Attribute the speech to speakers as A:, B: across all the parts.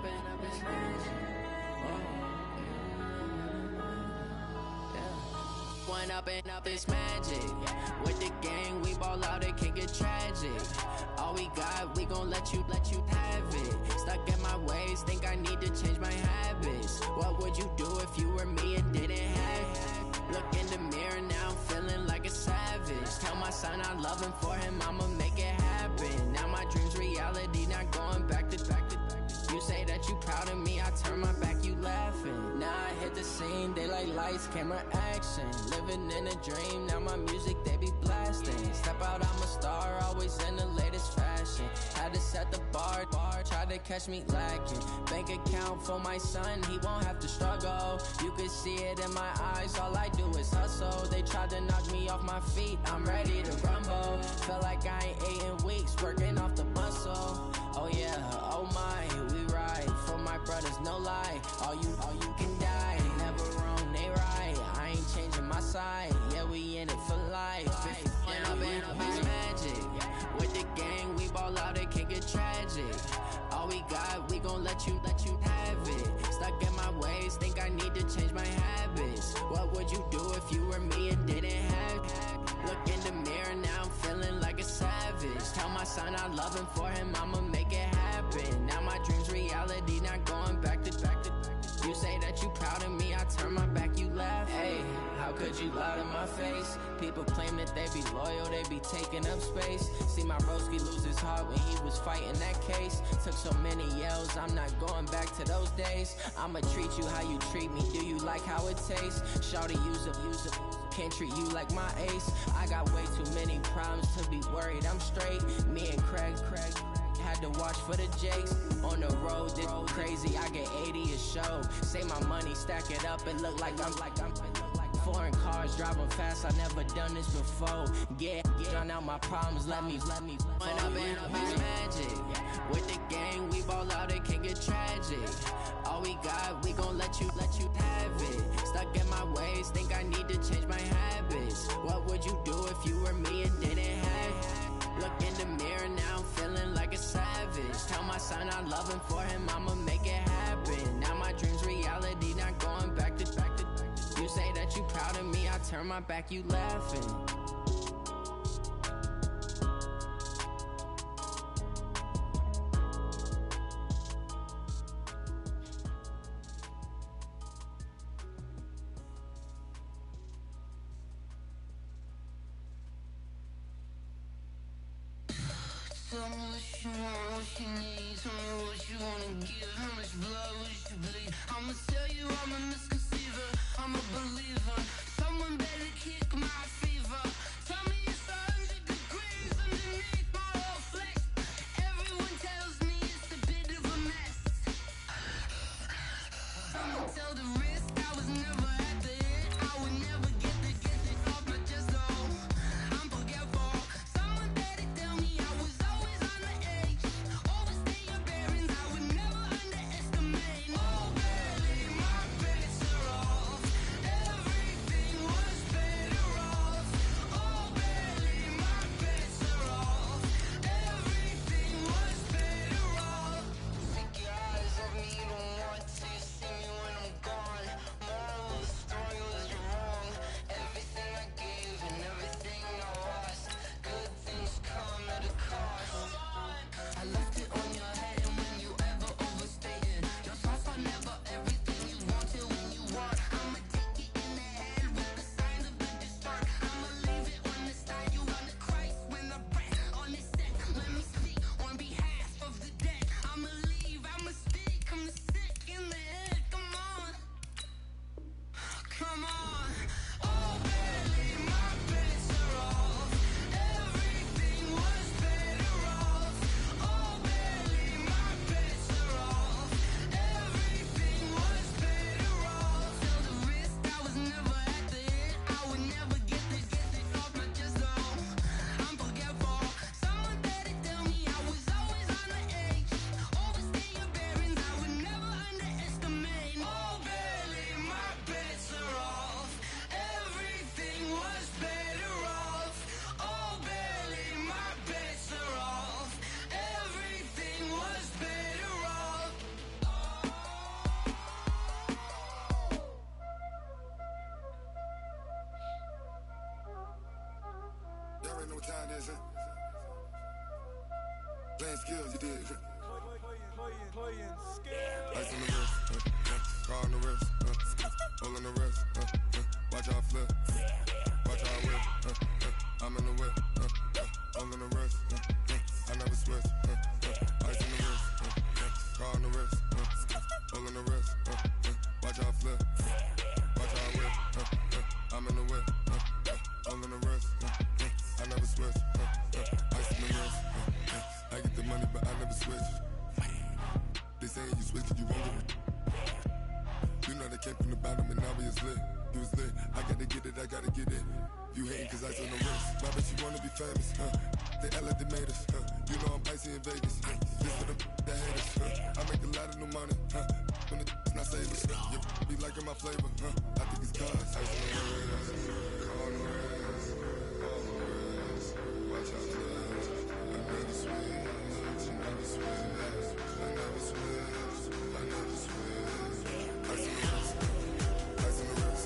A: up this magic. One up and up this magic. With the gang, we ball out, it can get tragic. All we got, we gon' let you have it. Stuck in my ways, think I need to change my habits. What would you do if you were me and didn't have it? Look in the mirror now, I'm feeling like a savage. Tell my son I love him, for him I'ma make it happen. Now my dream's reality, not going back to. You say that you proud of me, I turn my back, you laughing. Now I hit the scene, daylight lights, camera action. Living in a dream, now my music they be blasting. Step out, I'm a star, always in the latest fashion. Had to set the bar, try to catch me lacking. Bank account for my son, he won't have to struggle. You can see it in my eyes, all I do is hustle. They tried to knock me off my feet, I'm ready to rumble. Felt like I ain't ate in weeks, working off the muscle. Oh yeah, oh my, we ride for my brothers, no lie. All you can die, never wrong, they right. I ain't changing my side, yeah, we in it for life. And up it's magic. With the gang, we ball out, it can get tragic. All we got, we gon' let you have it. Stuck in my ways, think I need to change my habits. What would you do if you were me and didn't have it? Look in the mirror, now I'm feeling like a savage. Tell my son I love him, for him I'ma make it happen. Now my dream's reality, not going back to. You say that you proud of me, I turn my back, you laugh. Hey, how could you lie to my face? People claim that they be loyal, they be taking up space. See my broski lose his heart when he was fighting that case. Took so many yells, I'm not going back to those days. I'ma treat you how you treat me, do you like how it tastes? Shawty, use up. Can't treat you like my ace. I got way too many problems to be worried, I'm straight. Me and Craig had to watch for the Jakes. On the road, this crazy, I get 80 a show. Say my money, stack it up, and look like I'm foreign cars, driving fast, I never done this before. Get drown out my problems, let me One up and up is magic. With the gang, we ball out, it can get tragic. All we got, we gon' let you have it. Stuck in my ways, think I need to change my habits. What would you do if you were me and didn't have it? Look in the mirror, now I'm feeling like a savage. Tell my son I love him, for him I'ma make it happen. Now my dream's reality, not going back to. You say that you proud of me, I turn my back, you laughing.
B: Tell me what you want, what you need. Tell me what you wanna give. How much blood would you bleed? I'ma tell you I'm a misconceiver, I'm a believer. Someone better kick my fever. Tell me it's 100 degrees underneath my whole flesh. Everyone tells me it's a bit of a mess. I'ma tell the risk I was never at the end. I would never get it off my chest, though. I'm forgetful. Someone better tell me I was always on the edge. Overstay your bearings, I would never underestimate. Oh baby, my bets are off. Everything was better off.
C: Playing skills, you did.
D: Playing skills.
C: Ice on the wrist, car on the wrist, hole on the wrist, watch out flip, watch out whip, I'm in the whip, hole in the wrist, I never switch, ice on the wrist, car on the wrist, hole in the wrist, watch out flip, watch out whip, I'm in the whip, hole in the wrist, I never switch, ice on the wrist, I get the money but I never switch. They saying you switch and you won't get it. You know they came from the bottom and now we is lit. You was lit, I gotta get it, I gotta get it. You hating cause ice on the wrist. My bitch, you wanna be famous, They act like they made us, You know I'm icy in Vegas, This for them that hate us, I make a lot of new money, When it's not savings, You be liking my flavor, I think it's cause ice on the wrist, on the wrist, on the wrist. Watch out, cuz I never switch, I never switch, I never switch, I never switch. Ice on the wrist, ice on the wrist, ice on the wrist,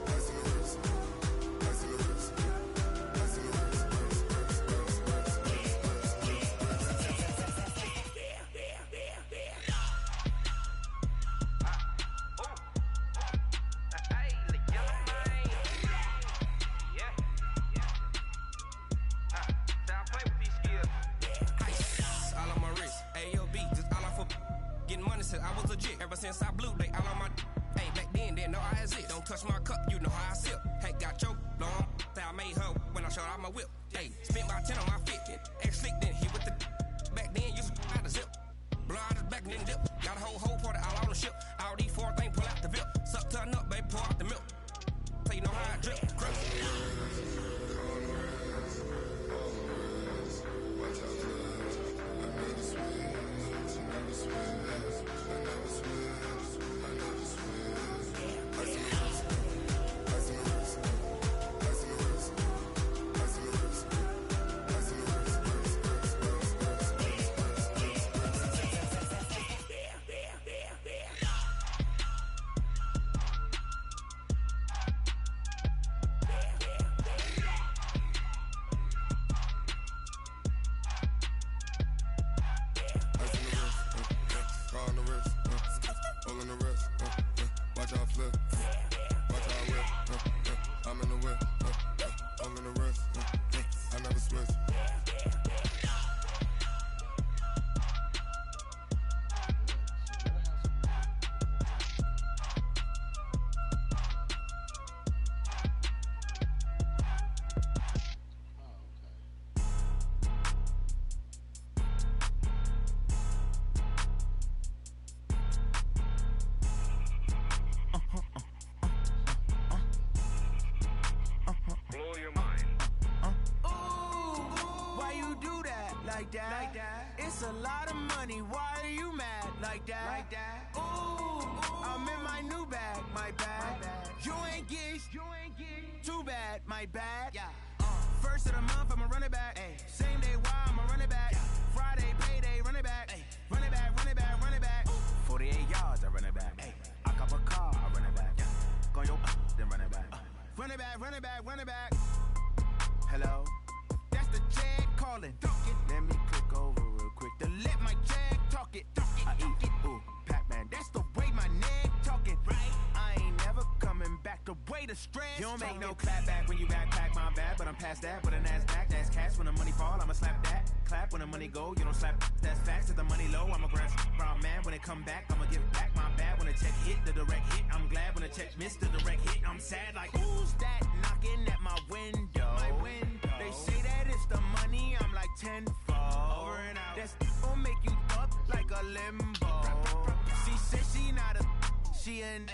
C: ice on the wrist, ice on the wrist,
E: I was legit ever since I blew they all on my hey back then didn't know I exist. Don't touch my cup, you know how I sip. Hey, got choked long, say I made her when I showed out my whip. Hey, spent my 10 on my 50, ex slick then hit with the back then used to out the zip. Blow out his back then dip. Got a whole party all on the ship. All these four things pull out the VIP. Suck to a nut, baby, pour out the milk. So you know how I drip. Crap.
B: It's a lot of money, why are you mad like that? Ooh, I'm in my new bag, my bad. You ain't get too bad, my bad. First of the month, I'ma run it back. Same day, why I'ma run it back. Friday, payday, run it back. Run it back, run it back, run it back. 48 yards, I run it back. I cop a car, I run it back. Go your then run it back. Run it back, run it back, run it back. Hello? That's the jag calling. Let me click over real quick to let my jag talk it. I eat it. Ooh, Pac-Man, that's the way my neck talking. Right? I ain't never coming back the way the stress. You don't make no clap back when you backpack, my bad. But I'm past that with a NASDAQ. That's cash when the money fall, I'ma slap that. Clap when the money go, you don't slap. That's facts. If the money low, I'ma grab brown man. When it come back, I'ma give back my bad. When the check hit, the direct hit. I'm glad when the check missed the direct hit. I'm sad like, who's that knocking at my window? My window. They say that it's the money, I'm like tenfold. Over and out. That's gon' make you up like a limbo. She said she not a, she an.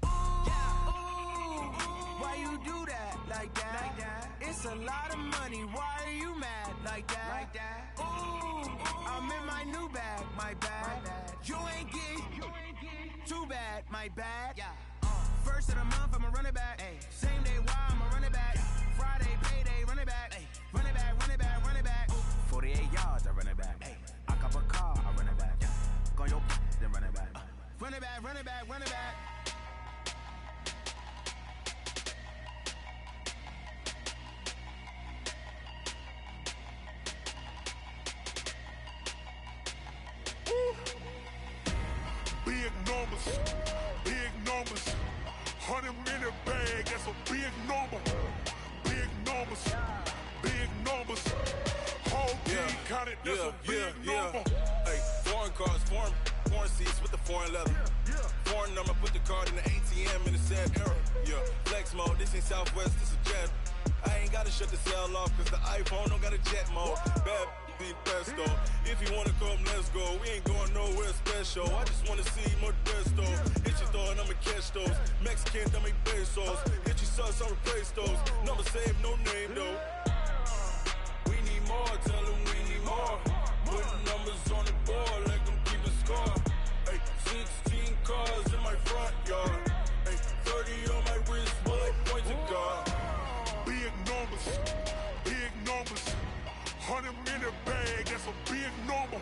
B: Ooh, why you do that like that? It's a lot of money, why are you mad like that? Ooh, I'm in my new bag, my bad. You ain't get too bad, my bad. First of the month, I'ma run it back. Same day, why I'ma run it back. Friday, payday, run it back. Run it back, run it back, run it back. 48 yards, I run it back. I cop a car, I run it back. Go your then run it back. Run it back, run it back, run it back.
C: 100-minute bag, that's a big number. Big numbers, big numbers. Whole team counted, that's a big number.
F: Hey, foreign cars, foreign seats with the foreign leather. Foreign number, put the card in the ATM in the sad era. Yeah, flex mode, this ain't Southwest, this is jet. I ain't gotta shut the cell off, cause the iPhone don't got a jet mode. Bad be pesto. If you wanna come, let's go. We ain't going nowhere special. I just wanna see Modesto. Hit your thought, I'ma catch those. Mexican, I'ma make pesos. Hit your sus, I'll replace those. Number saved, no name though. We need more, tell them we need more. Putting numbers on the board, let them keep a score. Hey, 16 cars in my front yard. Hey, 30 on my wrist, bullet point to God.
C: Big numbers, big numbers. 100-minute bag, that's a big number.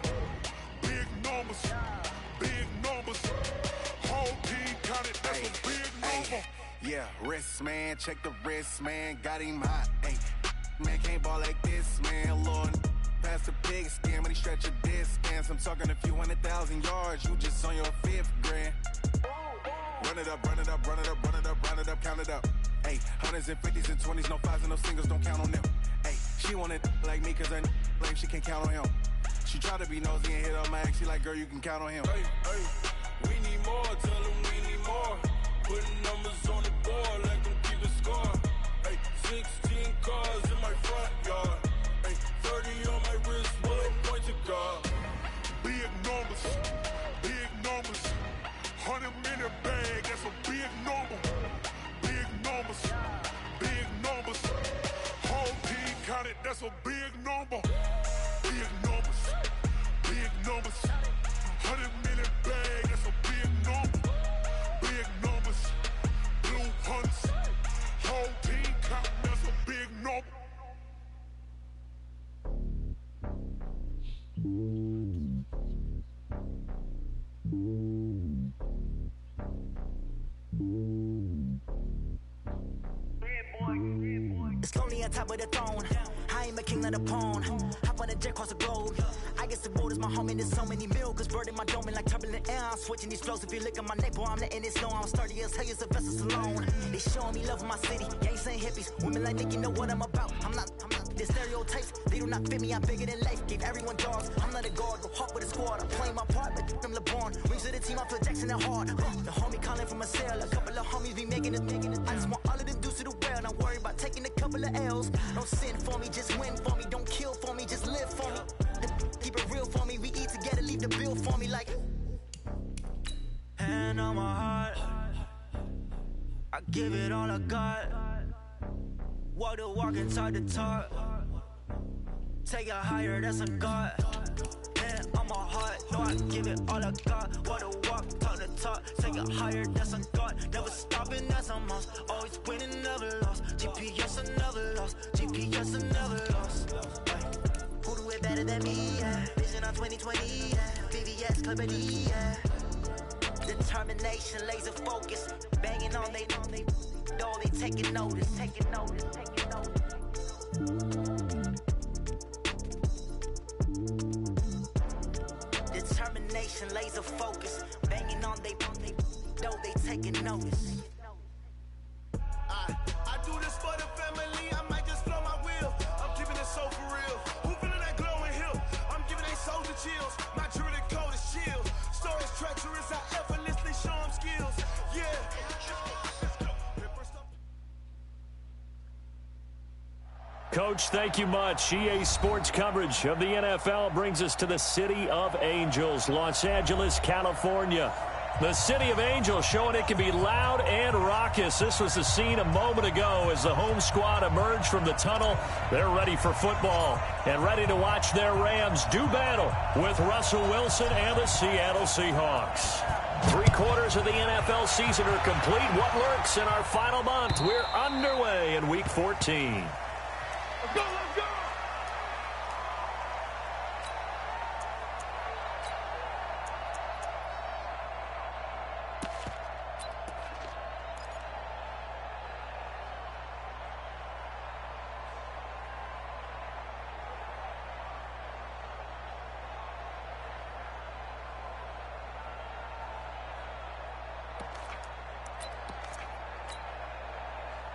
C: Big numbers, big numbers. Whole team counted, that's a big number.
G: Yeah, wrist man, check the wrist man, got him hot. Ay, man can't ball like this, man. Lord, past the pig skin when he stretch a distance. I'm talking a few 100,000 yards, you just on your 5th grand. Run it up, run it up, run it up, run it up, run it up, count it up. Ay, hundreds and 50s and 20s, no 5s and no singles, don't count on them. Ay, she wanted like me cause her lame, she can't count on him. She tried to be nosy and hit up my ex, she like, girl, you can count on him.
F: Hey, hey, we need more, tell them we need more. Putting numbers on the board, let them keep a score. Hey, 16 cars in my front yard. Hey, 30 on my wrist, bullet point to God.
C: Big numbers, big numbers. 100-minute bag, that's a big number. Big numbers, big numbers. Whole team counted, that's a big number. Big numbers, big numbers. 100-minute bag, that's a big number. Big numbers, blue hunts. Whole team counting, that's a big number.
H: It's lonely on top of the throne. I ain't a king of the pawn. Hop on a jet across the globe. I guess the world is my home and there's so many milkers bird in my dome and like turbulent air. I'm switching these flows. If you look at my neck, boy, I'm letting it snow. I'm sturdy as hell as a vessel alone. They showing me love in my city. Gangs ain't hippies. Women like Nick, you know what I'm about. I'm not. The stereotypes, they do not fit me. I'm bigger than life. Gave everyone dogs. I'm not a guard. Go hard with a squad. I'm playing my part, but them LeBron. Rings to the team, I feel Jackson and hard. The homie calling from a cell. A couple of homies be making it. I just want all of them dudes to do well. Not worry about taking a couple of L's. Don't sin for me, just win for me. Don't kill for me, just live for me. Keep it real for me. We eat together, leave the bill for me like. Hand on my heart, I give it all I got. Walk the walk and talk the talk. Take it higher, that's a God. Hand on my heart, no, I give it all I got. Walk the walk, talk the talk. Take it higher, that's a God. Never stopping, that's a must. Always winning, never lost. GPS, I never lost. GPS, I never lost. Who do it better than me? Yeah. Vision on 2020. Yeah. VVS, Clarity. Yeah. Determination, laser focus. Banging on they door, they taking notice. Taking notice. Taking notice. Determination, laser focus. Banging on they door, they taking notice.
I: I do this for the family, I might just blow my wheel. I'm keeping it so for real. Who feeling that glowing hill? I'm giving they souls the chills. My jewelry code is chill. Stories treacherous, I effortlessly show them skills. Yeah.
J: Coach, thank you much. EA Sports coverage of the NFL brings us to the City of Angels, Los Angeles, California. The City of Angels showing it can be loud and raucous. This was the scene a moment ago as the home squad emerged from the tunnel. They're ready for football and ready to watch their Rams do battle with Russell Wilson and the Seattle Seahawks. 3/4 of the NFL season are complete. What lurks in our final month? We're underway in Week 14.
I: Let's go, let's go!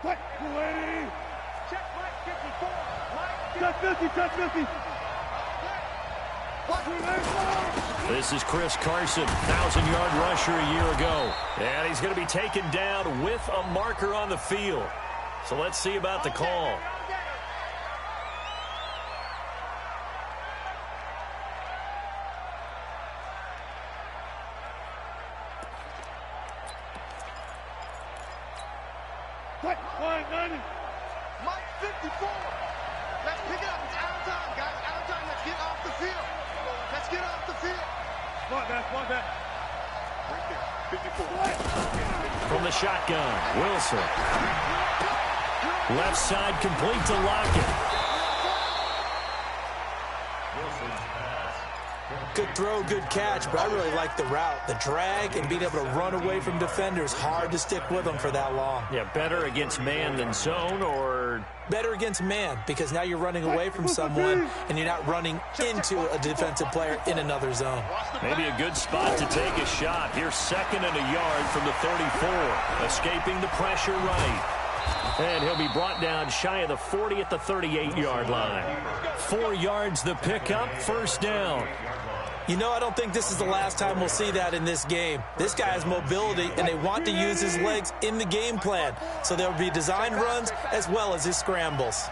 D: Check Mike 54. Mike 50. Touch 50.
J: This is Chris Carson, 1,000-yard rusher a year ago. And he's going to be taken down with a marker on the field. So let's see about the call.
D: Mike 54. Let's pick it up. It's out of time, guys. Out of time. Let's get off the field. Let's get off the field. One back. Right there. 54.
J: From the shotgun, Wilson. Left side complete to Lockett.
K: Good throw, good catch, but I really like the route. The drag and being able to run away from defenders, hard to stick with them for that long.
J: Yeah, better against man than zone, or?
K: Better against man, because now you're running away from someone and you're not running into a defensive player in another zone.
J: Maybe a good spot to take a shot. Here's 2nd and a yard from the 34. Escaping the pressure right. And he'll be brought down shy of the 40 at the 38-yard line. 4 yards the pickup, 1st down.
K: You know, I don't think this is the last time we'll see that in this game. This guy has mobility, and they want to use his legs in the game plan. So there'll be designed runs as well as his scrambles.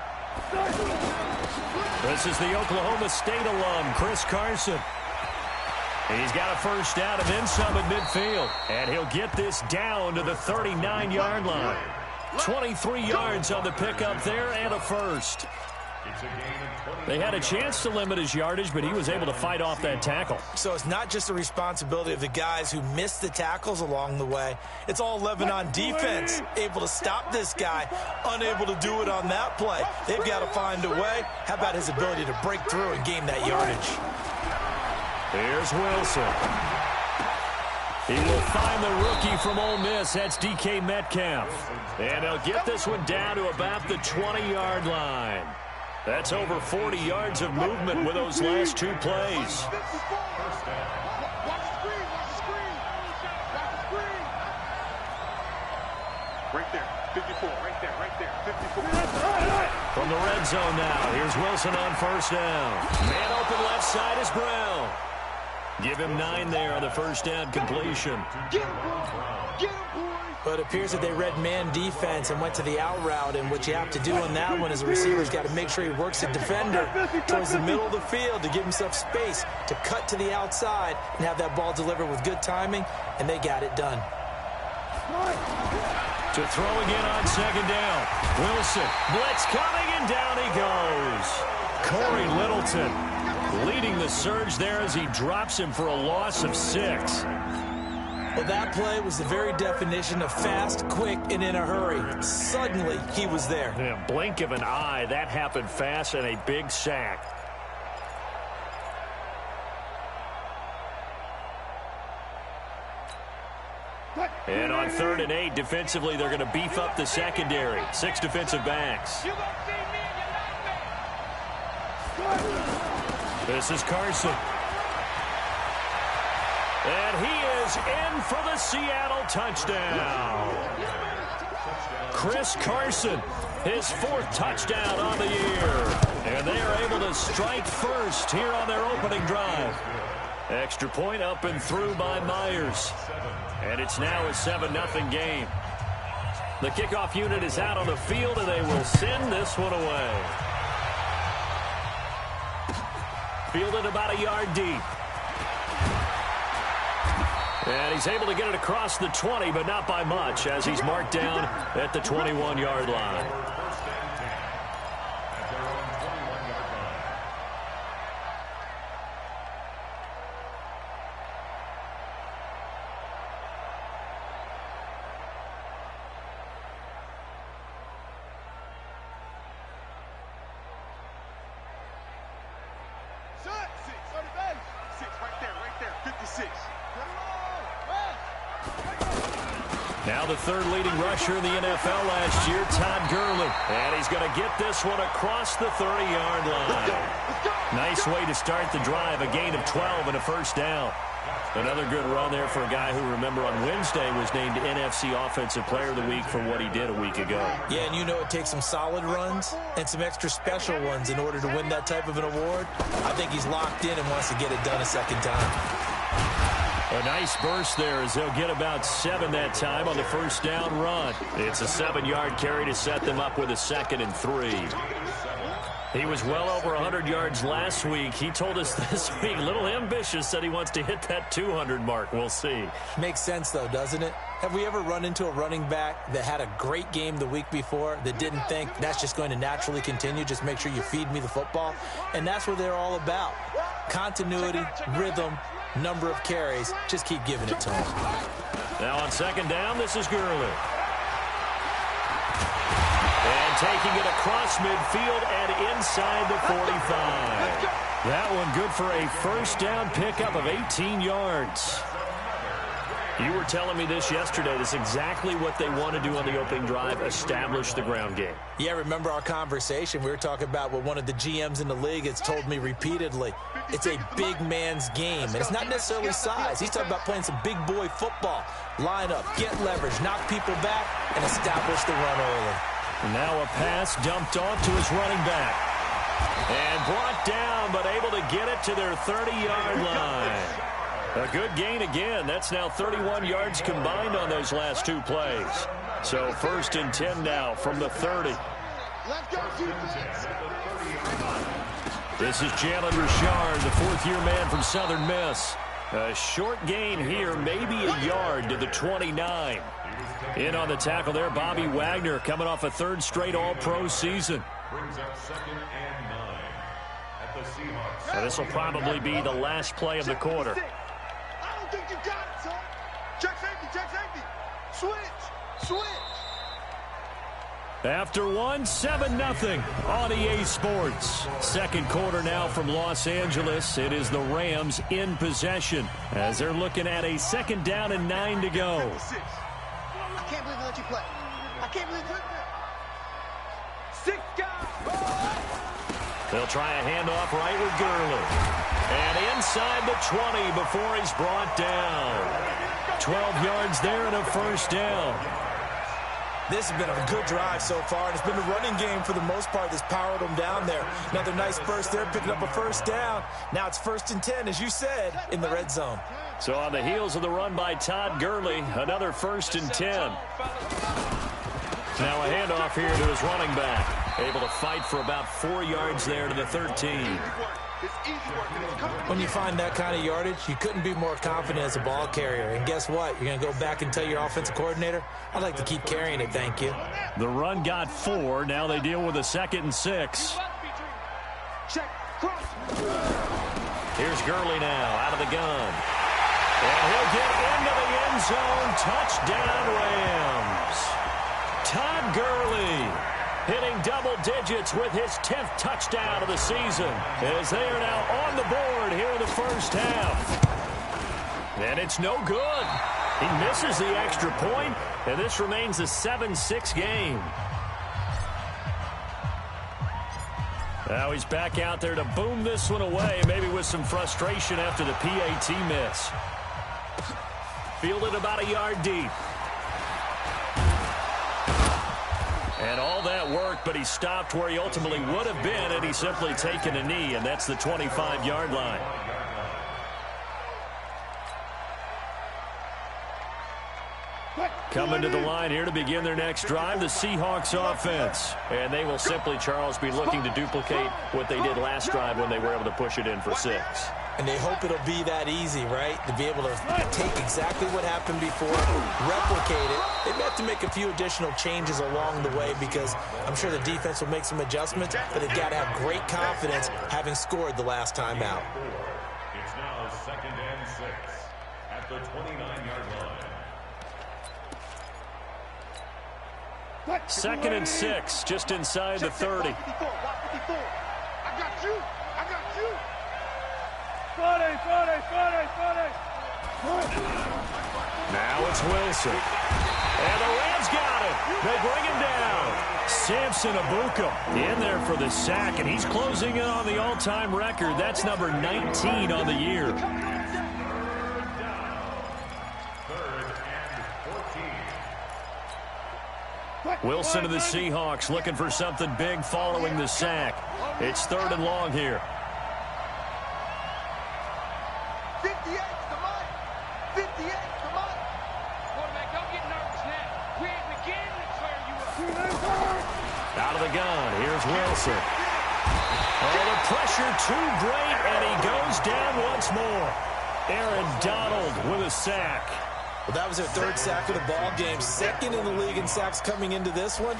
J: This is the Oklahoma State alum, Chris Carson. He's got a 1st down and then some at midfield. And he'll get this down to the 39-yard line. 23 yards on the pickup there and a 1st. They had a chance to limit his yardage, but he was able to fight off that tackle.
K: So it's not just the responsibility of the guys who missed the tackles along the way. It's all 11 on defense, able to stop this guy, unable to do it on that play. They've got to find a way. How about his ability to break through and gain that yardage?
J: Here's Wilson. He will find the rookie from Ole Miss. That's DK Metcalf. And he'll get this one down to about the 20-yard line. That's over 40 yards of movement with those last 2 plays.
D: Right there. 54. Right there. 54.
J: From the red zone now. Here's Wilson on 1st down. Man open left side is Brown. Give him 9 there on the 1st down completion.
D: Get him, boy.
K: But it appears that they read man defense and went to the out route, and what you have to do on that one is the receiver's got to make sure he works the defender towards the middle of the field to give himself space to cut to the outside and have that ball delivered with good timing, and they got it done.
J: To throw again on 2nd down. Wilson, blitz coming, and down he goes. Corey Littleton leading the surge there as he drops him for a loss of 6.
K: Well, that play was the very definition of fast, quick, and in a hurry. Suddenly, he was there.
J: Yeah, blink of an eye, that happened fast, and a big sack. And on 3rd and 8, defensively, they're going to beef up the secondary. 6 defensive backs. This is Carson. And he is in for the Seattle touchdown. Chris Carson, his 4th touchdown on the year. And they are able to strike first here on their opening drive. Extra point up and through by Myers. And it's now a 7-0 game. The kickoff unit is out on the field, and they will send this one away. Fielded about a yard deep. And he's able to get it across the 20, but not by much, as he's marked down at the 21-yard line. Now the 3rd leading rusher in the NFL last year, Todd Gurley. And he's going to get this one across the 30-yard line. Nice way to start the drive, a gain of 12 and a 1st down. Another good run there for a guy who, remember, on Wednesday was named NFC Offensive Player of the Week for what he did a week ago.
K: Yeah, and you know it takes some solid runs and some extra special ones in order to win that type of an award. I think he's locked in and wants to get it done a second time.
J: A nice burst there as they'll get about 7 that time on the first down run. It's a 7-yard carry to set them up with a 2nd and 3. He was well over 100 yards last week. He told us this week, a little ambitious, said he wants to hit that 200 mark. We'll see.
K: Makes sense, though, doesn't it? Have we ever run into a running back that had a great game the week before that didn't think that's just going to naturally continue? Just make sure you feed me the football. And that's what they're all about. Continuity, rhythm, number of carries. Just keep giving it to him.
J: Now on 2nd down, this is Gurley. And taking it across midfield and inside the 45. That one good for a first down pickup of 18 yards. You were telling me this yesterday. This is exactly what they want to do on the opening drive, establish the ground game.
K: Yeah, remember our conversation. We were talking about what one of the GMs in the league has told me repeatedly. It's a big man's game, and it's not necessarily size. He's talking about playing some big boy football. Line up, get leverage, knock people back, and establish the run early.
J: Now a pass dumped off to his running back. And brought down, but able to get it to their 30-yard line. A good gain again. That's now 31 yards combined on those last 2 plays. So 1st and 10 now from the 30. This is Jalen Richard, the 4th-year man from Southern Miss. A short gain here, maybe a yard to the 29. In on the tackle there, Bobby Wagner, coming off a 3rd straight All-Pro season. So this will probably be the last play of the quarter.
D: I don't think you got it, son. Check safety. Switch.
J: After 7-0 on EA Sports. 2nd quarter now from Los Angeles. It is the Rams in possession as they're looking at a 2nd down and 9 to go.
D: I can't believe I let you play. I can't believe you. 6 guys.
J: They'll try a handoff right with Gurley. And inside the 20 before he's brought down. 12 yards there and a first down.
K: This has been a good drive so far, and it's been the running game for the most part that's powered them down there. Another nice burst there, picking up a first down. Now it's 1st and 10, as you said, in the red zone.
J: So on the heels of the run by Todd Gurley, another 1st and 10. Now a handoff here to his running back. Able to fight for about 4 yards there to the 13.
K: When you find that kind of yardage, you couldn't be more confident as a ball carrier. And guess what? You're going to go back and tell your offensive coordinator, I'd like to keep carrying it, thank you.
J: The run got 4. Now they deal with a 2nd and 6. Here's Gurley now out of the gun. And he'll get into the end zone. Touchdown, Rams. Todd Gurley hitting double digits with his 10th touchdown of the season as they are now on the board here in the first half. And it's no good. He misses the extra point, and this remains a 7-6 game. Now he's back out there to boom this one away, maybe with some frustration after the PAT miss. Fielded about a yard deep. And all that work, but he stopped where he ultimately would have been had he simply taken a knee, and that's the 25-yard line. Coming to the line here to begin their next drive, the Seahawks offense. And they will simply, Charles, be looking to duplicate what they did last drive when they were able to push it in for 6.
K: And they hope it'll be that easy, right? To be able to take exactly what happened before, replicate it. They may have to make a few additional changes along the way because I'm sure the defense will make some adjustments, but they've got to have great confidence having scored the last time out.
L: It's now 2nd and 6 at the 29-yard line.
J: 2nd and 6, just inside the 30.
D: I got you.
J: Now it's Wilson. And the Rams got it. They bring him down. Samson Abuka in there for the sack, and he's closing in on the all-time record. That's number 19 on the year. Wilson of the Seahawks looking for something big following the sack. It's 3rd and long here.
D: 58 to Mike. 58 to Mike.
M: Quarterback, don't get nervous now. We ain't beginning to clear you up.
J: Out of the gun. Here's Wilson. Oh, the pressure too great, and he goes down once more. Aaron Donald with a sack.
K: Well, that was their 3rd sack of the ball game. 2nd in the league in sacks coming into this one.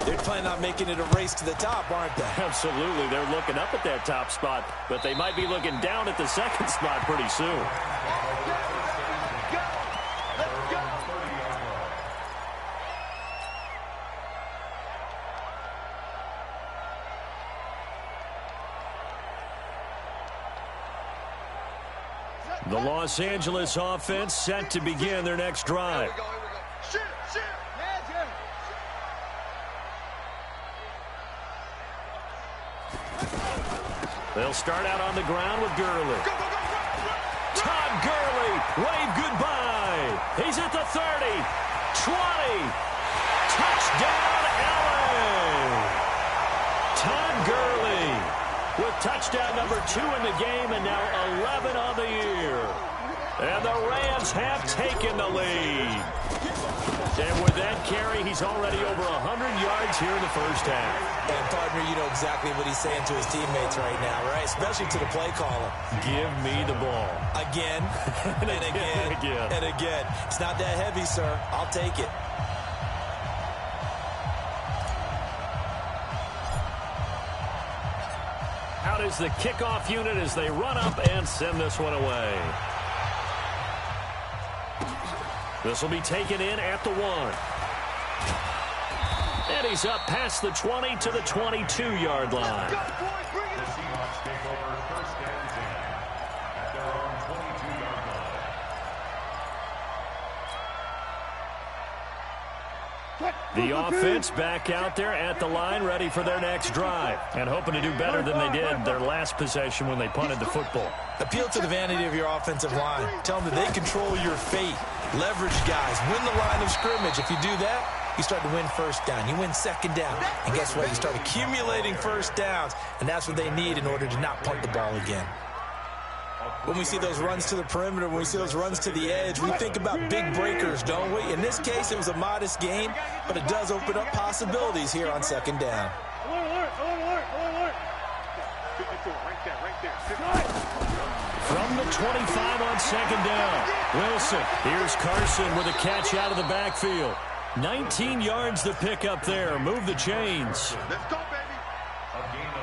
K: They're planning on making it a race to the top, aren't they?
J: Absolutely. They're looking up at that top spot, but they might be looking down at the 2nd spot pretty soon. The Los Angeles offense set to begin their next drive. They'll start out on the ground with Gurley. Todd Gurley, wave goodbye. He's at the 30, 20. Touchdown, LA. Todd Gurley with touchdown number 2 in the game and now 11 on the year. And the Rams have taken the lead. And with that carry, he's already over 100 yards here in the first half.
K: And, partner, you know exactly what he's saying to his teammates right now, right? Especially to the play caller.
J: Give me the ball.
K: Again, and again, and again. It's not that heavy, sir. I'll take it.
J: Out is the kickoff unit as they run up and send this one away. This will be taken in at the 1. And he's up past the 20 to the 22-yard line.
L: The Seahawks take over 1st and 10 at their own 22-yard line.
J: The offense back out there at the line, ready for their next drive, and hoping to do better than they did their last possession when they punted the football.
K: Appeal to the vanity of your offensive line. Tell them that they control your fate. Leverage guys. Win the line of scrimmage. If you do that, you start to win 1st down. You win 2nd down. And guess what? You start accumulating 1st downs, and that's what they need in order to not punt the ball again. When we see those runs to the perimeter, when we see those runs to the edge, we think about big breakers, don't we? In this case, it was a modest gain, but it does open up possibilities here on 2nd down.
J: From the 25 on 2nd down, Wilson. Here's Carson with a catch out of the backfield. 19 yards to pick up there. Move the chains.
D: Let's go, baby.
L: A gain of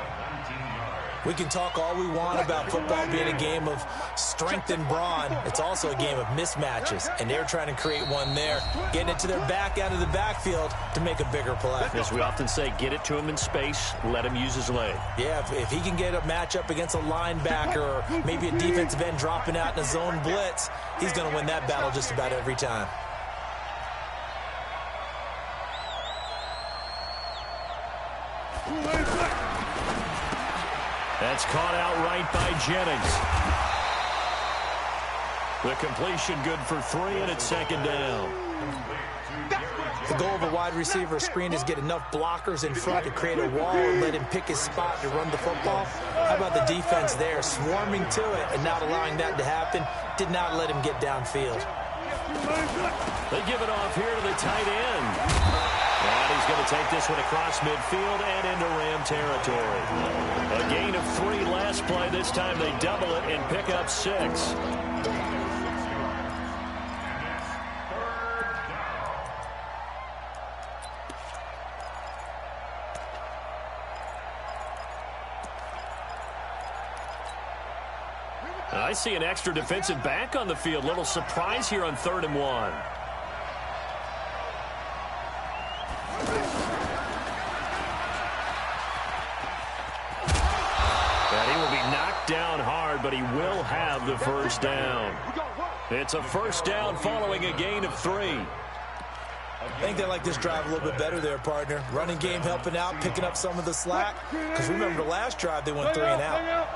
L: 19 yards.
K: We can talk all we want about football being a game of strength and brawn. It's also a game of mismatches, and they're trying to create one there, getting it to their back out of the backfield to make a bigger play.
J: As we often say, get it to him in space, let him use his leg.
K: Yeah, if he can get a matchup against a linebacker or maybe a defensive end dropping out in a zone blitz, he's going to win that battle just about every time.
J: That's caught outright by Jennings. The completion good for 3, and it's 2nd down.
K: The goal of a wide receiver screen is get enough blockers in front to create a wall and let him pick his spot to run the football. How about the defense there, swarming to it and not allowing that to happen? Did not let him get downfield.
J: They give it off here to the tight end. And he's going to take this one across midfield and into Ram territory. A gain of 3 last play. This time they double it and pick up 6. I see an extra defensive back on the field. Little surprise here on 3rd and 1. And he will be knocked down hard, but he will have the 1st down. It's a 1st down following a gain of 3.
K: I think they like this drive a little bit better there, partner. Running game helping out, picking up some of the slack. Because remember, the last drive they went 3 and out.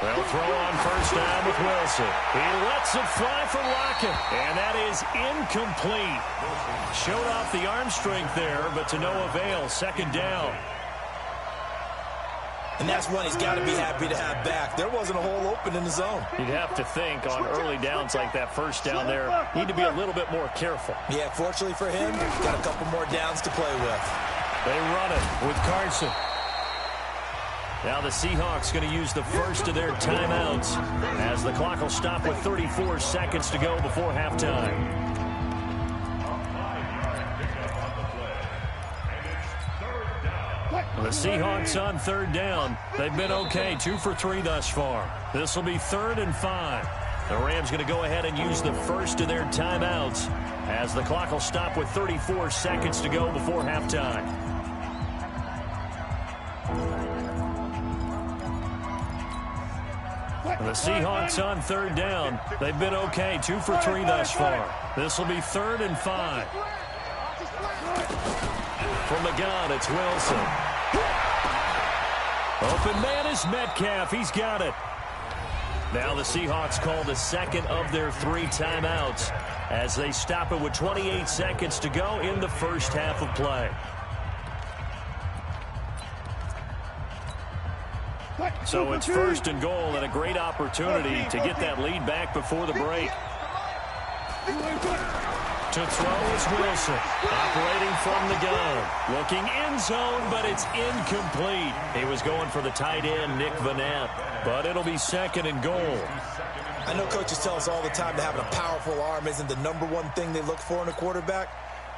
J: They'll throw on first down with Wilson. He lets it fly for Lockett, and that is incomplete. Showed off the arm strength there, but to no avail. Second down.
K: And that's one he's got to be happy to have back. There wasn't a hole open in the zone.
J: You'd have to think on early downs like that first down there, need to be a little bit more careful.
K: Yeah, fortunately for him, got a couple more downs to play with.
J: They run it with Carson. Now the Seahawks going to use the first of their timeouts as the clock will stop with 34 seconds to go before halftime. The Seahawks on third down. They've been okay, 2 for 3 thus far. This will be 3rd and 5. The Rams going to go ahead and use the first of their timeouts as the clock will stop with 34 seconds to go before halftime. The Seahawks on third down. They've been okay, 2 for 3 thus far. This will be 3rd and 5. From the gun, it's Wilson. Open man is Metcalf. He's got it. Now the Seahawks call the second of their 3 timeouts as they stop it with 28 seconds to go in the first half of play. So it's 1st and goal and a great opportunity to get that lead back before the break. To throw is Wilson, operating from the gun. Looking end zone, but it's incomplete. He was going for the tight end, Nick Vanette, but it'll be 2nd and goal.
K: I know coaches tell us all the time that having a powerful arm isn't the #1 thing they look for in a quarterback.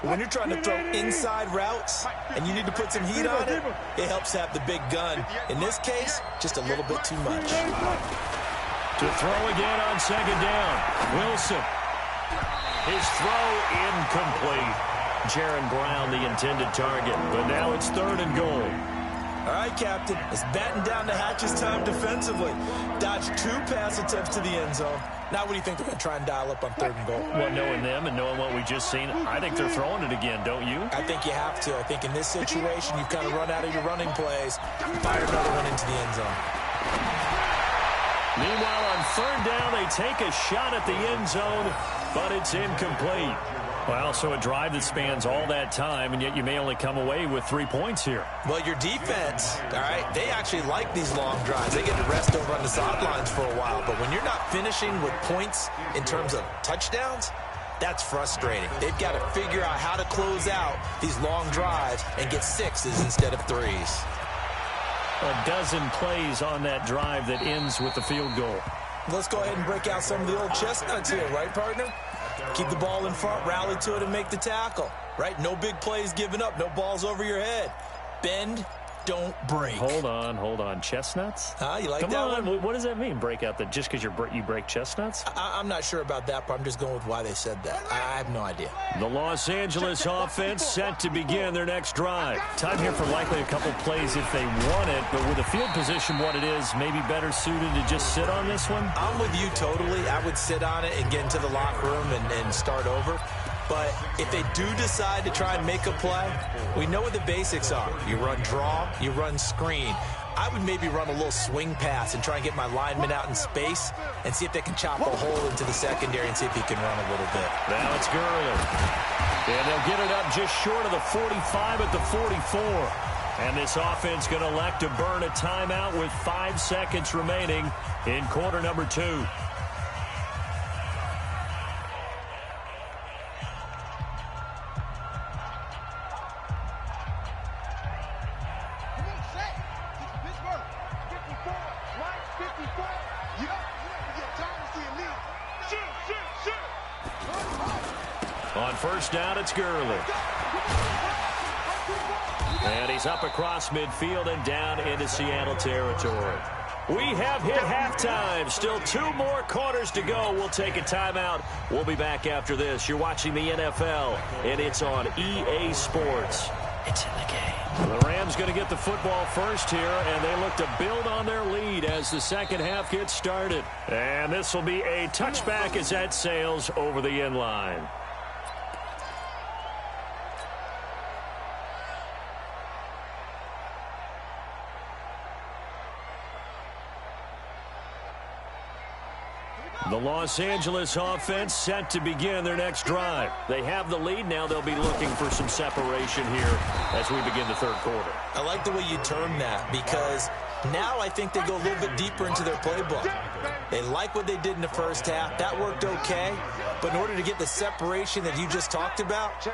K: But when you're trying to throw inside routes and you need to put some heat on it, it helps to have the big gun. In this case, just a little bit too much.
J: To throw again on 2nd down, Wilson. His throw incomplete. Jaron Brown, the intended target, but now it's 3rd and goal.
K: All right, Captain, it's batten down the hatches time defensively. Dodged 2 pass attempts to the end zone. Now what do you think they're going to try and dial up on 3rd and goal?
J: Well, knowing them and knowing what we just seen, I think they're throwing it again, don't you?
K: I think you have to. I think in this situation, you've kind of run out of your running plays. Fire another one into the end zone.
J: Meanwhile, on 3rd down, they take a shot at the end zone, but it's incomplete. Well, so a drive that spans all that time, and yet you may only come away with 3 points here.
K: Well, your defense, all right, they actually like these long drives. They get to rest over on the sidelines for a while, but when you're not finishing with points in terms of touchdowns, that's frustrating. They've got to figure out how to close out these long drives and get 6s instead of 3s.
J: A dozen plays on that drive that ends with the field goal.
K: Let's go ahead and break out some of the old chestnuts here, right, partner? Keep the ball in front, rally to it, and make the tackle, right? No big plays given up, no balls over your head. Bend, don't break.
J: Hold on. Chestnuts?
K: You like
J: Come
K: that
J: on.
K: one?
J: What does that mean, break out? That just because you break chestnuts?
K: I'm not sure about that, but I'm just going with why they said that. I have no idea.
J: The Los Angeles offense set to begin their next drive. Time here for likely a couple plays if they want it, but with the field position what it is, maybe better suited to just sit on this one?
K: I'm with you totally. I would sit on it and get into the locker room and start over. But if they do decide to try and make a play, we know what the basics are. You run draw, you run screen. I would maybe run a little swing pass and try and get my lineman out in space and see if they can chop a hole into the secondary and see if he can run a little bit.
J: Now it's Gurley. And they'll get it up just short of the 45 at the 44. And this offense going to elect to burn a timeout with 5 seconds remaining in quarter number 2. On first down, it's Gurley. And he's up across midfield and down into Seattle territory. We have hit halftime. Still 2 more quarters to go. We'll take a timeout. We'll be back after this. You're watching the NFL, and it's on EA Sports. It's in the game. The Rams going to get the football first here, and they look to build on their lead as the second half gets started. And this will be a touchback as that sails over the end line. The Los Angeles offense set to begin their next drive. They have the lead. Now they'll be looking for some separation here as we begin the third quarter.
K: I like the way you term that, because now I think they go a little bit deeper into their playbook. They like what they did in the first half. That worked okay. But in order to get the separation that you just talked about,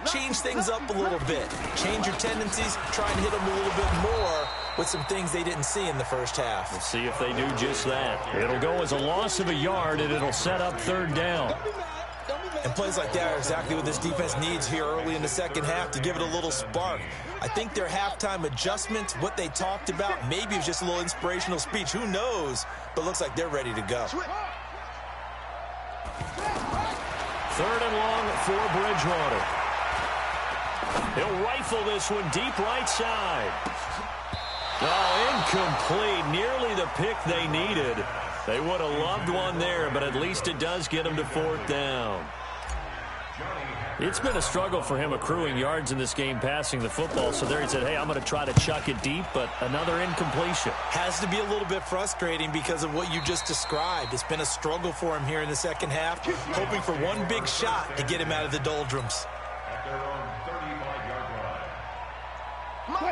K: change things up a little bit. Change your tendencies. Try and hit them a little bit more with some things they didn't see in the first half.
J: Let's see if they do just that. It'll go as a loss of a yard, and it'll set up third down.
K: And plays like that are exactly what this defense needs here early in the second half to give it a little spark. I think their halftime adjustments, what they talked about, maybe it was just a little inspirational speech. Who knows? But looks like they're ready to go.
J: Third and long for Bridgewater. He'll rifle this one deep right side. Oh, incomplete. Nearly the pick they needed. They would have loved one there, but at least it does get them to fourth down. It's been a struggle for him accruing yards in this game passing the football. So there he said, hey, I'm going to try to chuck it deep, but another incompletion.
K: Has to be a little bit frustrating because of what you just described. It's been a struggle for him here in the second half, hoping for one big shot to get him out of the doldrums.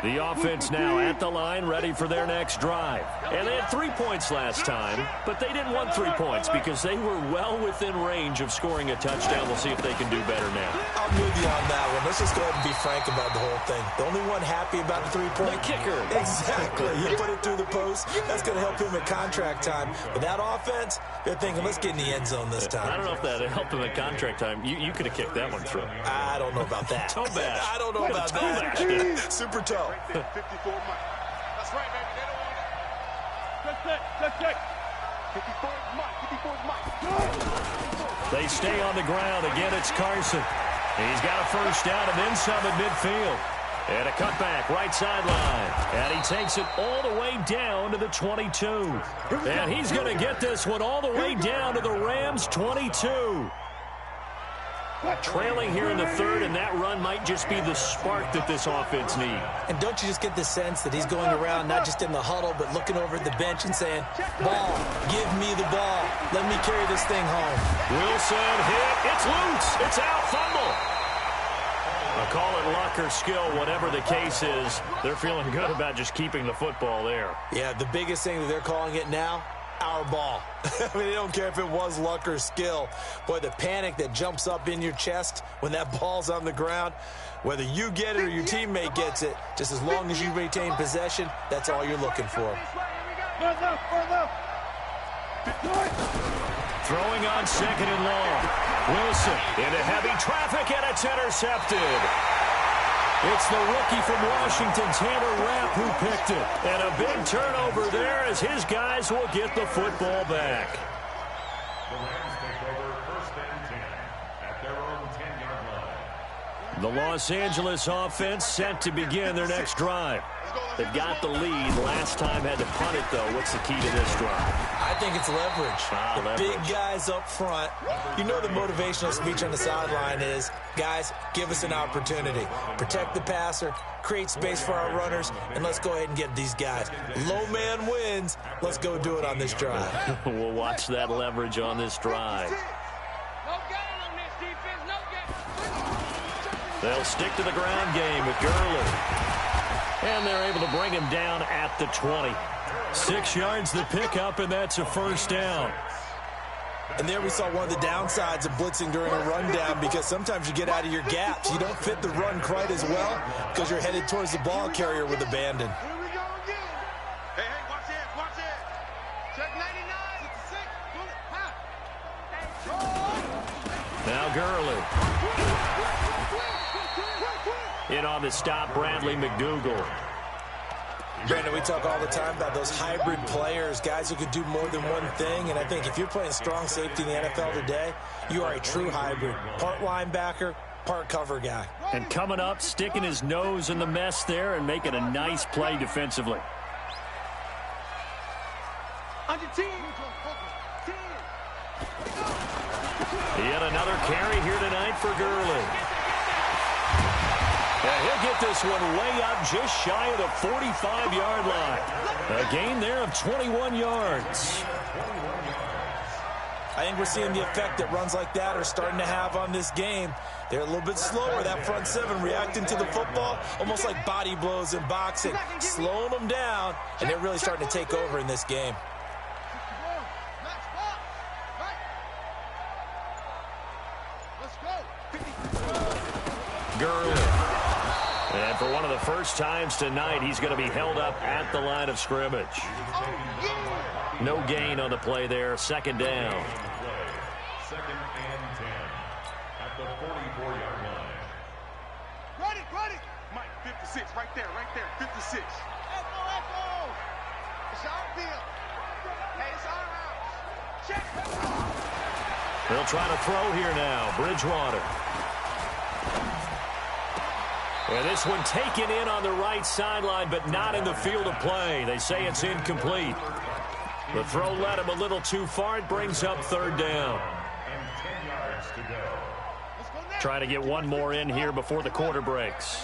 J: The offense now at the line, ready for their next drive. And they had 3 points last time, but they didn't want 3 points because they were well within range of scoring a touchdown. We'll see if they can do better now.
K: I'm with you on that one. Let's just go ahead and be frank about the whole thing. The only one happy about the 3-point?
J: The kicker.
K: Exactly. He put it through the post. That's going to help him at contract time. But that offense, they're thinking, let's get in the end zone this time.
J: I don't know if that helped him at contract time. You could have kicked that one through.
K: I don't know about that.
J: Toe bash.
K: I don't know about that. Super toe.
D: 54 Mike. That's right, baby. They don't want it. Check. 54 Mike.
J: They stay on the ground. Again, it's Carson. He's got a first down and then some at midfield. And a cutback, right sideline. And he takes it all the way down to the 22. And he's going to get this one all the way down to the Rams' 22. Trailing here in the third, and that run might just be the spark that this offense needs.
K: And don't you just get the sense that he's going around not just in the huddle, but looking over at the bench and saying, ball, give me the ball. Let me carry this thing home.
J: Wilson hit. It's loose. It's out. Fumble. I'll call it luck or skill, whatever the case is. They're feeling good about just keeping the football there.
K: Yeah, the biggest thing that they're calling it now, our ball. I mean, they don't care if it was luck or skill. Boy, the panic that jumps up in your chest when that ball's on the ground, whether you get it or your teammate gets it, just as long as you retain possession, that's all you're looking for.
J: Throwing on second and long. Wilson into heavy traffic, and it's intercepted. It's the rookie from Washington, Tanner Rapp, who picked it. And a big turnover there as his guys will get the football back.
L: The Rams take over first and 10 at their own 10-yard line.
J: The Los Angeles offense set to begin their next drive. They've got the lead. Last time had to punt it, though. What's the key to this drive?
K: I think it's leverage. Big guys up front. You know the motivational speech on the sideline is, guys, give us an opportunity. Protect the passer, create space for our runners, and let's go ahead and get these guys. Low man wins. Let's go do it on this drive.
J: We'll watch that leverage on this drive.
M: No gain on this defense. No gain.
J: They'll stick to the ground game with Gurley. And they're able to bring him down at the 20. 6 yards the pickup, and that's a first down.
K: And there we saw one of the downsides of blitzing during a rundown, because sometimes you get out of your gaps. You don't fit the run quite as well because you're headed towards the ball carrier with abandon.
D: Here we go again. Hey, watch it. Check 99.
J: Now Gurley. In on the stop, Bradley McDougal.
K: Brandon, we talk all the time about those hybrid players, guys who could do more than one thing. And I think if you're playing strong safety in the NFL today, you are a true hybrid. Part linebacker, part cover guy.
J: And coming up, sticking his nose in the mess there and making a nice play defensively.
D: On your team.
J: Yet another carry here tonight for Gurley. Yeah, he'll get this one way up just shy of the 45-yard line. A gain there of 21 yards.
K: I think we're seeing the effect that runs like that are starting to have on this game. They're a little bit slower, that front seven, reacting to the football, almost like body blows in boxing, slowing them down, and they're really starting to take over in this game.
J: Gurley. And for one of the first times tonight, he's going to be held up at the line of scrimmage. No gain on the play there. Second down.
L: Second and 10 at the 44-yard line.
D: Ready. Mike, 56, right there, 56. Echo. It's our field. Hey, it's our house. Check.
J: They'll try to throw here now. Bridgewater. And this one taken in on the right sideline, but not in the field of play. They say it's incomplete. The throw led him a little too far. It brings up third down.
L: And 10 yards to go.
J: Try to get one more in here before the quarter breaks.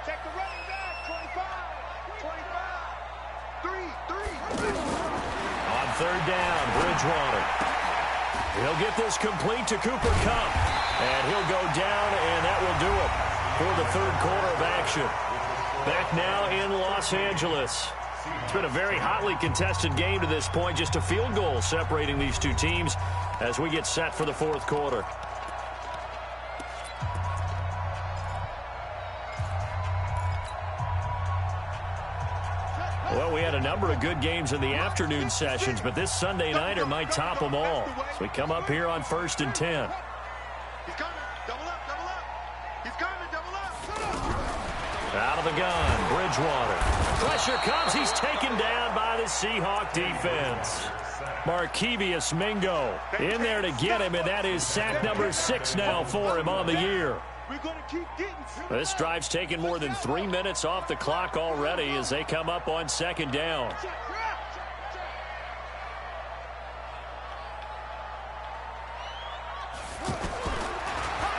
D: Check the running back. 25. 3.
J: On third down, Bridgewater. He'll get this complete to Cooper Kupp. And he'll go down, and that will do it for the third quarter of action. Back now in Los Angeles. It's been a very hotly contested game to this point. Just a field goal separating these two teams as we get set for the fourth quarter. Well, we had a number of good games in the afternoon sessions, but this Sunday nighter might top them all. So we come up here on 1st and 10.
D: He's coming. Double up. He's coming. Double up.
J: Out of the gun, Bridgewater. Pressure comes. He's taken down by the Seahawk defense. Markevious Mingo in there to get him, and that is sack number 6 now for him on the year.
D: We're going to keep getting.
J: This drive's taken more than 3 minutes off the clock already as they come up on second down.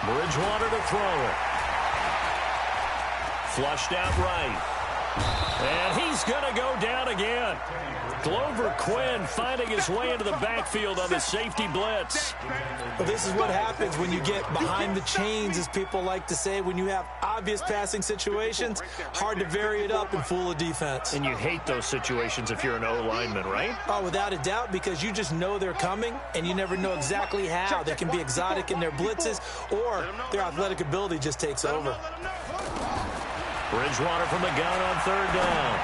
J: Bridgewater to throw it. Flushed out right. And he's going to go down again. Glover Quinn finding his way into the backfield on the safety blitz.
K: But this is what happens when you get behind the chains, as people like to say. When you have obvious passing situations, hard to vary it up and fool a defense.
J: And you hate those situations if you're an O-lineman, right?
K: Oh, without a doubt, because you just know they're coming, and you never know exactly how. They can be exotic in their blitzes, or their athletic ability just takes over.
J: Bridgewater from the gun on third down.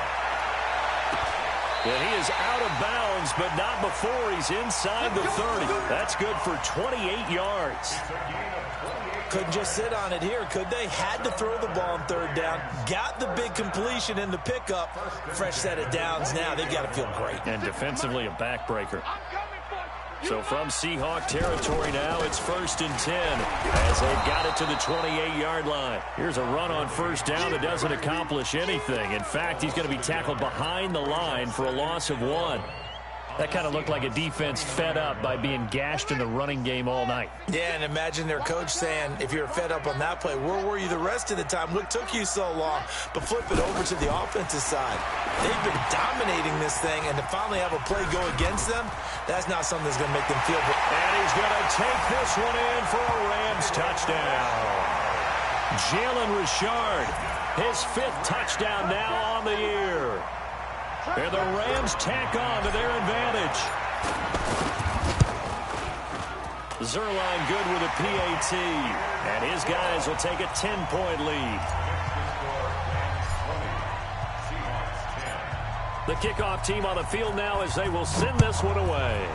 J: And he is out of bounds, but not before he's inside the 30. That's good for 28 yards.
K: Couldn't just sit on it here, could they? Had to throw the ball on third down. Got the big completion in the pickup. Fresh set of downs now. They've got to feel great.
J: And defensively a backbreaker. So from Seahawk territory now, it's 1st and 10 as they've got it to the 28-yard line. Here's a run on first down that doesn't accomplish anything. In fact, he's going to be tackled behind the line for a loss of 1. That kind of looked like a defense fed up by being gashed in the running game all night.
K: Yeah, and imagine their coach saying, if you're fed up on that play, where were you the rest of the time? What took you so long? But flip it over to the offensive side. They've been dominating this thing, and to finally have a play go against them, that's not something that's going to make them feel good.
J: And he's going to take this one in for a Rams touchdown. Jalen Richard, his 5th touchdown now on the year. And the Rams tack on to their advantage. Zerline good with a PAT. And his guys will take a 10-point lead. The kickoff team on the field now as they will send this one away.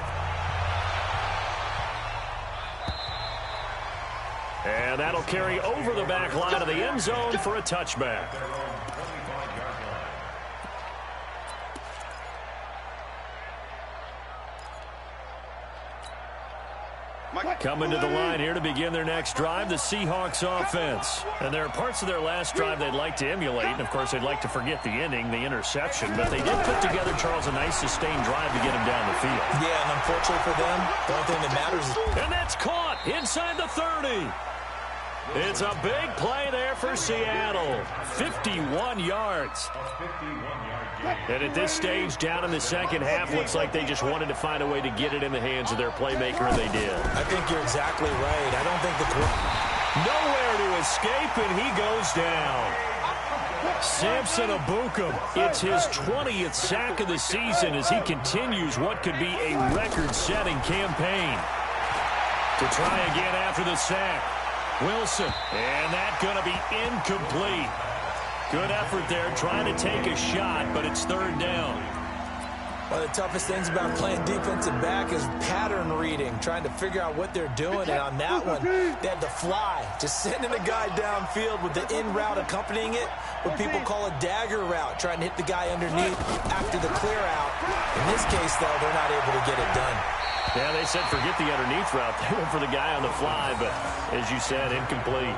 J: And that'll carry over the back line of the end zone for a touchback. Coming to the line here to begin their next drive, the Seahawks offense. And there are parts of their last drive they'd like to emulate. And, of course, they'd like to forget the ending, the interception. But they did put together, Charles, a nice sustained drive to get him down the field.
K: Yeah, and unfortunately for them, the only thing that matters is...
J: And that's caught inside the 30. It's a big play there for Seattle. 51 yards. And at this stage, down in the second half, looks like they just wanted to find a way to get it in the hands of their playmaker, and they did.
K: I think you're exactly right. I don't think
J: nowhere to escape, and he goes down. Samson Ebukam, it's his 20th sack of the season as he continues what could be a record-setting campaign. To try again after the sack. Wilson, and that's going to be incomplete. Good effort there, trying to take a shot, but it's third down.
K: One of the toughest things about playing defensive back is pattern reading, trying to figure out what they're doing. And on that one, they had the fly, just sending a guy downfield with the in route accompanying it, what people call a dagger route, trying to hit the guy underneath after the clear out. In this case, though, they're not able to get it done.
J: Yeah, they said forget the underneath route. They went for the guy on the fly, but as you said, incomplete.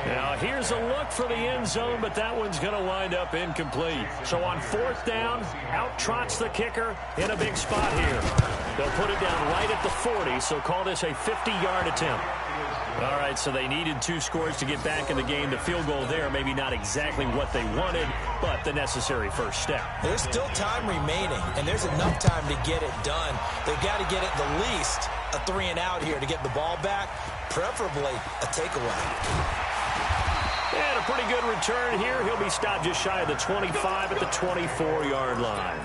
J: Now, here's a look for the end zone, but that one's going to wind up incomplete. So on fourth down, out trots the kicker in a big spot here. They'll put it down right at the 40, so call this a 50-yard attempt. All right, so they needed 2 scores to get back in the game. The field goal there, maybe not exactly what they wanted, but the necessary first step.
K: There's still time remaining, and there's enough time to get it done. They've got to get at the least a 3-and-out here to get the ball back, preferably a takeaway.
J: And a pretty good return here. He'll be stopped just shy of the 25 at the 24-yard line.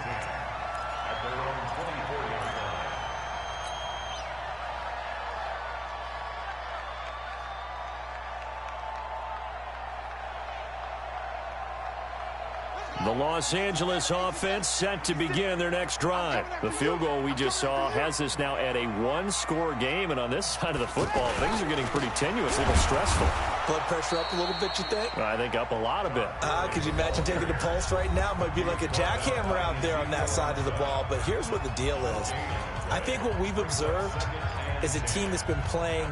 J: The Los Angeles offense set to begin their next drive. The field goal we just saw has us now at a 1-score game, and on this side of the football, things are getting pretty tenuous, a little stressful.
K: Blood pressure up a little bit, you think?
J: I think up a lot a bit.
K: Could you imagine taking the pulse right now? It might be like a jackhammer out there on that side of the ball, but here's what the deal is. I think what we've observed is a team that's been playing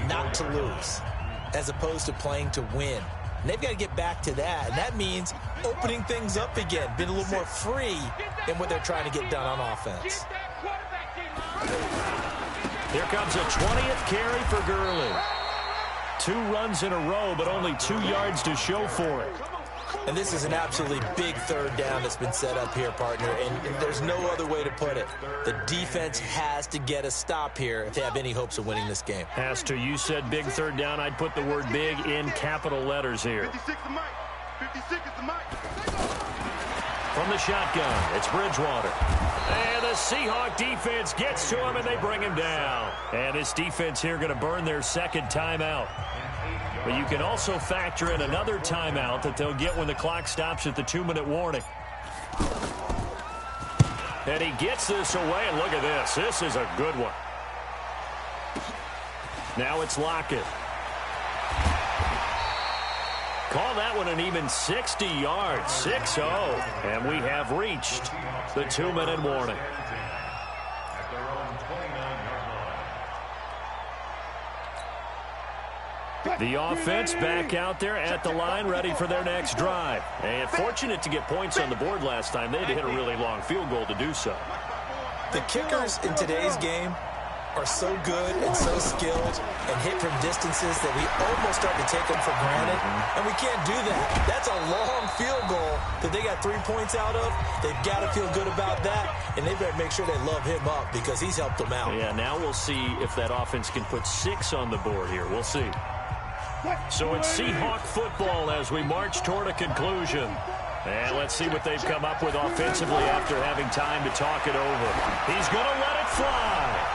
K: not to lose as opposed to playing to win. And they've got to get back to that, and that means opening things up again, being a little more free in what they're trying to get done on offense.
J: Here comes a 20th carry for Gurley. 2 runs in a row, but only 2 yards to show for it.
K: And this is an absolutely big third down that's been set up here, partner, and there's no other way to put it. The defense has to get a stop here if they have any hopes of winning this game.
J: Has to. You said big third down. I'd put the word big in capital letters here.
D: 56 the mic. 56 is the mic.
J: From the shotgun, it's Bridgewater. And the Seahawk defense gets to him, and they bring him down. And this defense here going to burn their second timeout. But you can also factor in another timeout that they'll get when the clock stops at the 2-minute warning. And he gets this away, and look at this. This is a good one. Now it's Lockett. Call that one an even 60 yards, 6-0. And we have reached the 2-minute warning. The offense back out there at the line, ready for their next drive. And fortunate to get points on the board last time. They had to hit a really long field goal to do so.
K: The kickers in today's game are so good and so skilled and hit from distances that we almost start to take them for granted. And we can't do that. That's a long field goal that they got 3 points out of. They've got to feel good about that, and they better make sure they love him up because he's helped them out.
J: Yeah, now we'll see if that offense can put 6 on the board here. We'll see. So it's Seahawk football as we march toward a conclusion. And let's see what they've come up with offensively after having time to talk it over. He's going to let it fly.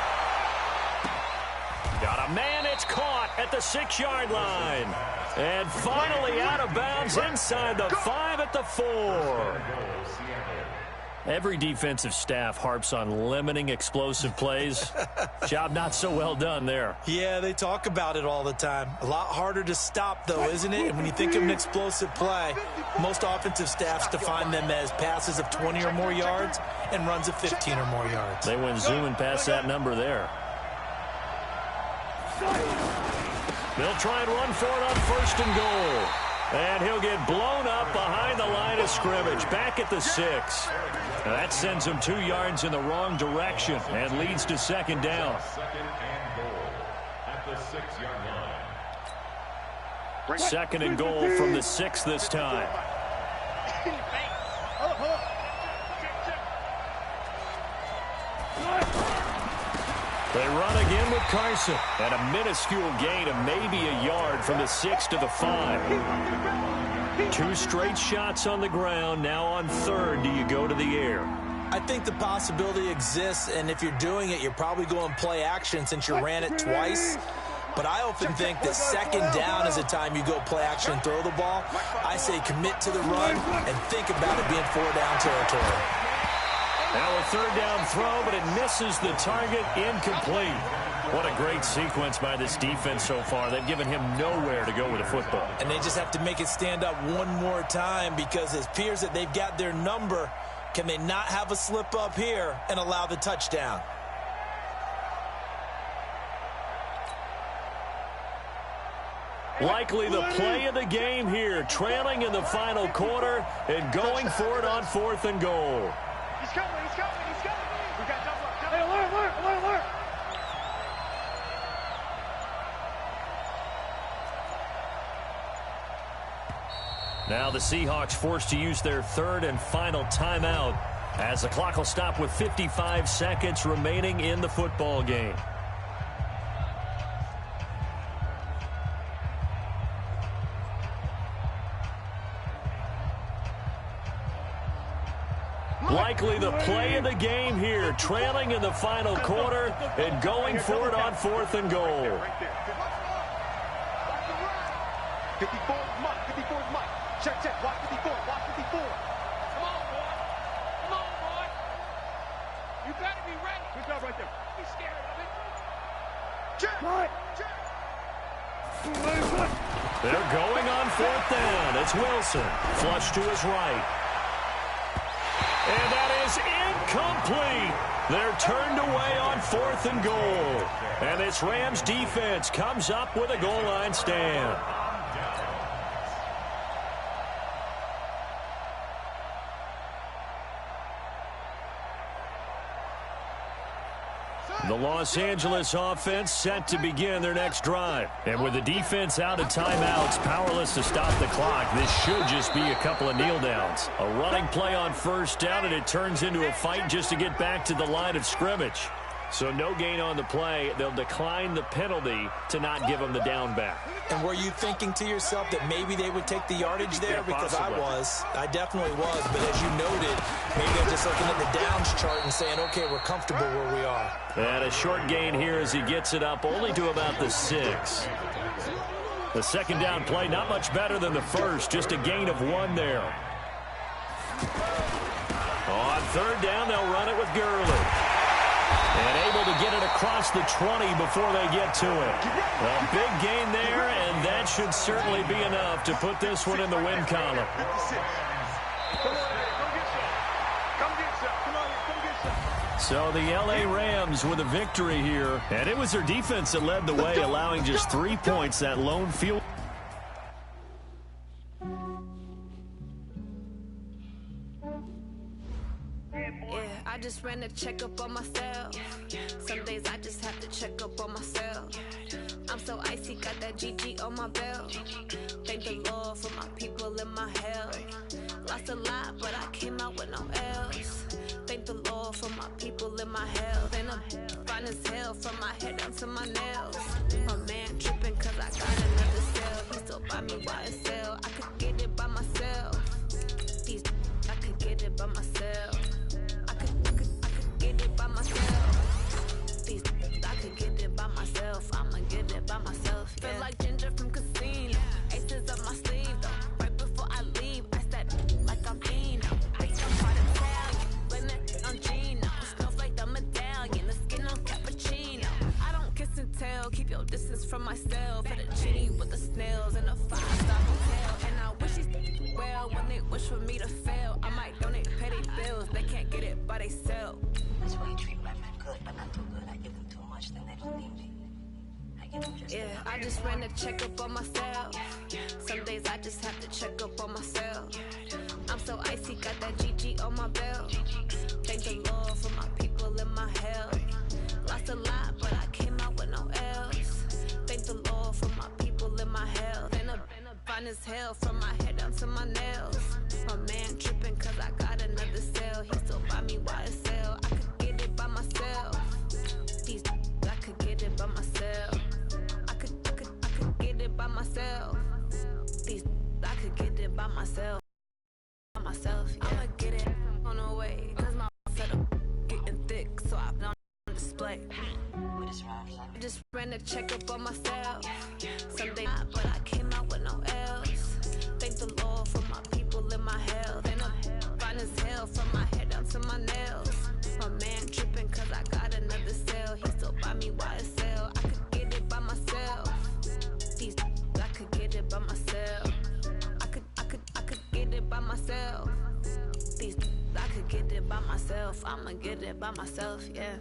J: Got a man, it's caught at the 6-yard line. And finally out of bounds inside the 5 at the 4. Every defensive staff harps on limiting explosive plays. Job not so well done there.
K: Yeah, they talk about it all the time. A lot harder to stop, though, isn't it? And when you think of an explosive play, most offensive staffs define them as passes of 20 or more yards and runs of 15 or more yards.
J: They went zooming past that number there. They'll try and run for it on 1st and goal. And he'll get blown up behind the line of scrimmage, back at the 6. Now that sends him 2 yards in the wrong direction and leads to 2nd down.
L: 2nd and goal at the 6-yard line.
J: Second and goal from the 6 this time. They run again with Carson. And a minuscule gain of maybe a yard from the 6 to the 5. 2 straight shots on the ground. Now on third, do you go to the air?
K: I think the possibility exists, and if you're doing it, you're probably going play action since you ran it twice. But I often think that second down is the time you go play action and throw the ball. I say commit to the run and think about it being 4-down territory.
J: Now a third down throw, but it misses the target, incomplete. What a great sequence by this defense so far. They've given him nowhere to go with the football.
K: And they just have to make it stand up one more time because it appears that they've got their number. Can they not have a slip up here and allow the touchdown?
J: Likely the play of the game here, trailing in the final quarter and going for it on 4th and goal.
D: He's coming. We got double up. Hey, alert.
J: Now the Seahawks forced to use their third and final timeout as the clock will stop with 55 seconds remaining in the football game. Likely the play of the game here, trailing in the final quarter and going for it on 4th and goal.
D: 54's Mike. Check. Watch 54. Come on, boy. You gotta be ready. Good job right there. Be scared of it. Check.
J: They're going on 4th down. It's Wilson. Flush to his right. And that is incomplete. They're turned away on 4th and goal. And this Rams defense comes up with a goal line stand. The Los Angeles offense set to begin their next drive. And with the defense out of timeouts, powerless to stop the clock, this should just be a couple of kneel downs. A running play on 1st down, and it turns into a fight just to get back to the line of scrimmage. So no gain on the play. They'll decline the penalty to not give them the down back.
K: And were you thinking to yourself that maybe they would take the yardage there?
J: Yeah,
K: because
J: possibly.
K: I definitely was. But as you noted, maybe they're just looking at the downs chart and saying, okay, we're comfortable where we are.
J: And a short gain here as he gets it up only to about the 6. The second down play, not much better than the first, just a gain of 1 there. On 3rd down, they'll run it with Gurley. And able to get it across the 20 before they get to it. A big gain there, and that should certainly be enough to put this one in the win column. So the L.A. Rams with a victory here. And it was their defense that led the way, allowing just 3 points, that lone field.
N: I just ran a checkup on myself. Some days I just have to check up on myself. I'm so icy, got that GG on my belt. Thank the Lord for my people and my health. Lost a lot, but I came out with no else. Thank the Lord for my people and my health. And I'm fine as hell from my head down to my nails. My man tripping cause I got another cell. He still buy me YSL. I could get it by myself. I could get it by myself. I could get it by myself. I could get it by myself. I'ma get it by myself. Yeah. Feel like Ginger from Casino. Aces up my sleeve though. Right before I leave, I said like I'm Eno. Bitch, I'm part Italian. Blame it on Gino. Snowflake the medallion. The skin on cappuccino. I don't kiss and tell. Keep your distance from myself. Put a genie with the snails in a 5-star hotel. And I wish these well when they wish for me to fail. I might donate, pay their bills. They can't get it by they self.
O: That's why you treat black men good, but not too good. I give them too much, then they don't need me. I give them just
N: enough. I just ran a checkup on myself. Some days I just have to check up on myself. I'm so icy, got that GG on my belt. Thank the Lord for my people and my health. Lost a lot, but I came out with no else. Thank the Lord for my people and my health. And as hell from my head down to my nails. My man tripping cause I got another sale. He still buy me YSL. I could get it by myself. These I could get it by myself. I could get it by myself. These I could get it by myself. By myself, yeah. I'ma get it on the way. Cause my setup getting thick, so I've been on display. I just ran a checkup on myself. Someday not, but I came out with no L's. Thank the Lord for my people in my health. And I'm fine as hell from my head down to my nails. My man tripping cause I got another sale. He still buy me YSL. I could get it by myself. These I could get it by myself. I could get it by myself. These I could get it by myself. I'ma get it by myself, yeah.